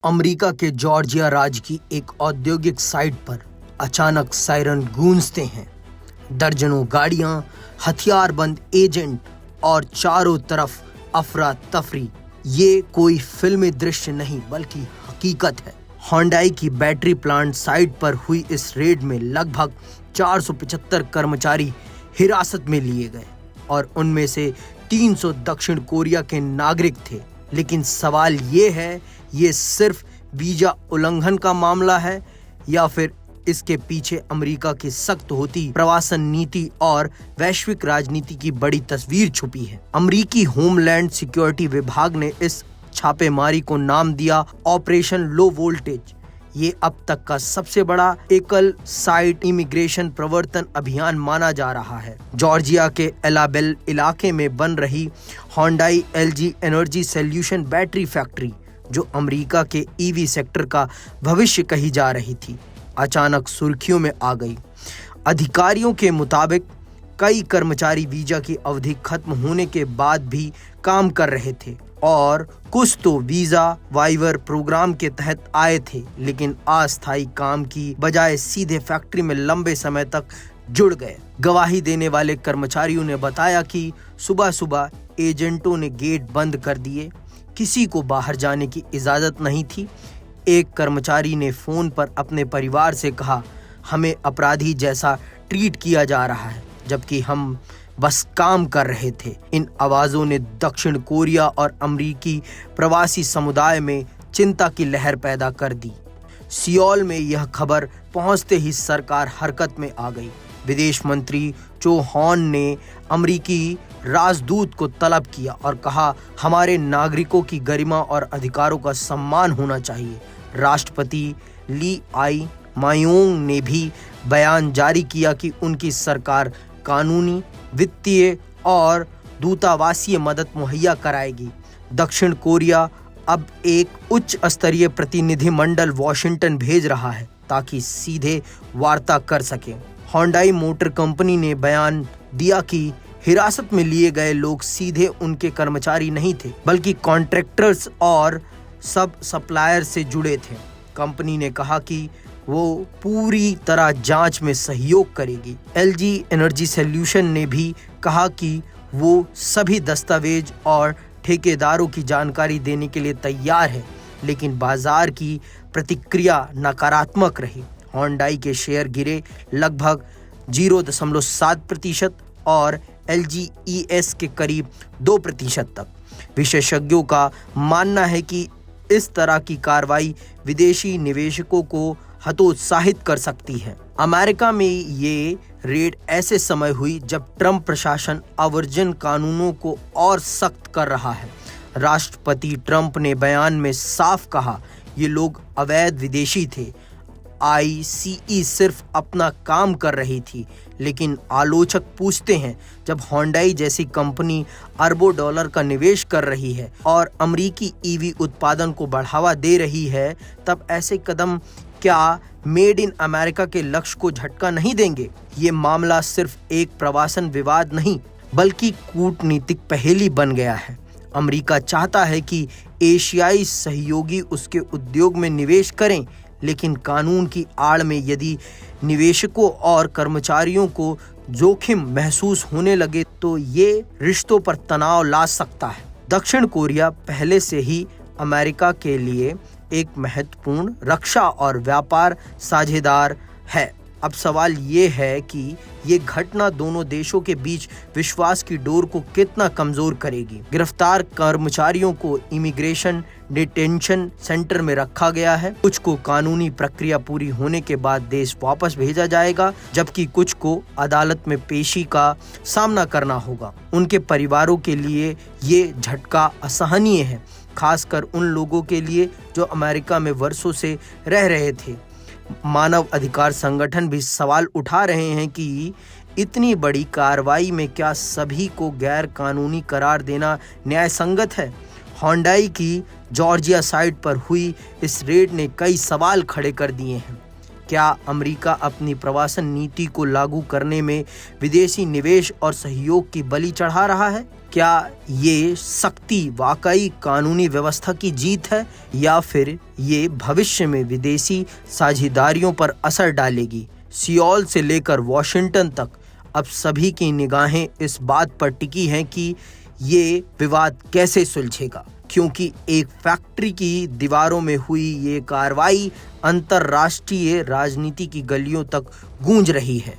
America के Georgia राज्य की एक औद्योगिक साइट पर अचानक सायरन गूंजते हैं। दर्जनों गाड़ियां, हथियारबंद एजेंट और चारों तरफ अफरा तफरी। ये कोई फिल्मी दृश्य नहीं बल्कि हकीकत है। होंडाई की बैटरी प्लांट साइट पर हुई इस रेड में लगभग 475 कर्मचारी हिरासत में लिए गए और उनमें से 300 दक्षिण कोरिया के नागरिक थे। लेकिन सवाल ये है, ये सिर्फ वीजा उल्लंघन का मामला है या फिर इसके पीछे अमेरिका की सख्त होती प्रवासन नीति और वैश्विक राजनीति की बड़ी तस्वीर छुपी है। अमेरिकी होमलैंड सिक्योरिटी विभाग ने इस छापेमारी को नाम दिया ऑपरेशन लो वोल्टेज। ये अब तक का सबसे बड़ा एकल साइट इमिग्रेशन प्रवर्तन अभियान माना जा रहा है। जॉर्जिया के एलाबेल इलाके में बन रही Hyundai LG energy solution battery factory, जो अमेरिका के ईवी सेक्टर का भविष्य कही जा रही थी, अचानक सुर्खियों में आ गई। अधिकारियों के मुताबिक कई कर्मचारी वीजा की अवधि खत्म होने के बाद भी काम कर रहे थे और कुछ तो वीजा वाइवर प्रोग्राम के तहत आए थे, लेकिन अस्थायी काम की बजाय सीधे फैक्ट्री में लंबे समय तक जुड़ गए। गवाही देने वाले कर्मचारियों ने बताया कि सुबह सुबह एजेंटों ने गेट बंद कर दिए, किसी को बाहर जाने की इजाजत नहीं थी। एक कर्मचारी ने फोन पर अपने परिवार से कहा, हमें अपराधी जैसा ट्रीट किया जा रहा है, जबकि हम बस काम कर रहे थे। इन आवाजों ने दक्षिण कोरिया और अमेरिकी प्रवासी समुदाय में चिंता की लहर पैदा कर दी। सियोल में यह खबर पहुंचते ही सरकार हरकत में आ गई। विदेश मंत्री चो हॉन ने अमेरिकी राजदूत को तलब किया और कहा, हमारे नागरिकों की गरिमा और अधिकारों का सम्मान होना चाहिए। राष्ट्रपति ली आई मायोंग ने भी बयान जारी किया कि उनकी सरकार कानूनी, वित्तीय और दूतावासीय मदद मुहैया कराएगी। दक्षिण कोरिया अब एक उच्च स्तरीय प्रतिनिधिमंडल वॉशिंगटन भेज रहा है ताकि सीधे वार्ता कर सके। होंडाई मोटर कंपनी ने बयान दिया कि हिरासत में लिए गए लोग सीधे उनके कर्मचारी नहीं थे, बल्कि कॉन्ट्रैक्टर्स और सब सप्लायर से जुड़े थे। कंपनी ने कहा कि वो पूरी तरह जांच में सहयोग करेगी। एलजी एनर्जी सॉल्यूशन ने भी कहा कि वो सभी दस्तावेज और ठेकेदारों की जानकारी देने के लिए तैयार है, लेकिन बाजार की प्रतिक्रिया नकारात्मक रही। होंडाई के शेयर गिरे लगभग 0.7% और एलजीईएस के करीब 2% तक। विशेषज्ञों का मानना है कि इस तरह की कार्रवाई विदेशी निवेशकों को हतोत्साहित कर सकती है। अमेरिका में ये रेड ऐसे समय हुई जब ट्रंप प्रशासन आवर्जन कानूनों को और सख्त कर रहा है। राष्ट्रपति ट्रंप ने बयान में साफ कहा, ये लोग अवैध विदेशी थे। आईसीई सिर्फ अपना काम कर रही थी। लेकिन आलोचक पूछते हैं, जब होंडाई जैसी कंपनी अरबों डॉलर का निवेश कर रही है और अमेरिकी ईवी उत्पादन को बढ़ावा दे रही है, तब ऐसे कदम क्या मेड इन अमेरिका के लक्ष्य को झटका नहीं देंगे? ये मामला सिर्फ एक प्रवासन विवाद नहीं, बल्कि कूटनीतिक पहेली बन गया है। अमेरिका चाहता है कि एशियाई सहयोगी उसके उद्योग में निवेश करें, लेकिन कानून की आड़ में यदि निवेशकों और कर्मचारियों को जोखिम महसूस होने लगे तो ये रिश्तों पर तनाव ला सकता है। दक्षिण कोरिया पहले से ही अमेरिका के लिए एक महत्वपूर्ण रक्षा और व्यापार साझेदार है। अब सवाल ये है कि ये घटना दोनों देशों के बीच विश्वास की डोर को कितना कमजोर करेगी। गिरफ्तार कर्मचारियों को इमिग्रेशन डिटेंशन सेंटर में रखा गया है। कुछ को कानूनी प्रक्रिया पूरी होने के बाद देश वापस भेजा जाएगा, जबकि कुछ को अदालत में पेशी का सामना करना होगा। उनके परिवारों के लिए ये झटका असहनीय है, खासकर उन लोगों के लिए जो अमेरिका में वर्षों से रह रहे थे। मानव अधिकार संगठन भी सवाल उठा रहे हैं कि इतनी बड़ी कार्रवाई में क्या सभी को गैर कानूनी करार देना न्याय संगत है? होंडाई की जॉर्जिया साइट पर हुई इस रेड ने कई सवाल खड़े कर दिए हैं। क्या अमेरिका अपनी प्रवासन नीति को लागू करने में विदेशी निवेश और सहयोग की बलि चढ़ा रहा है? क्या ये सख्ती वाकई कानूनी व्यवस्था की जीत है या फिर ये भविष्य में विदेशी साझेदारियों पर असर डालेगी? सियोल से लेकर वॉशिंगटन तक अब सभी की निगाहें इस बात पर टिकी हैं कि ये विवाद कैसे सुलझेगा, क्योंकि एक फैक्ट्री की दीवारों में हुई ये कार्रवाई अंतर्राष्ट्रीय राजनीति की गलियों तक गूंज रही है।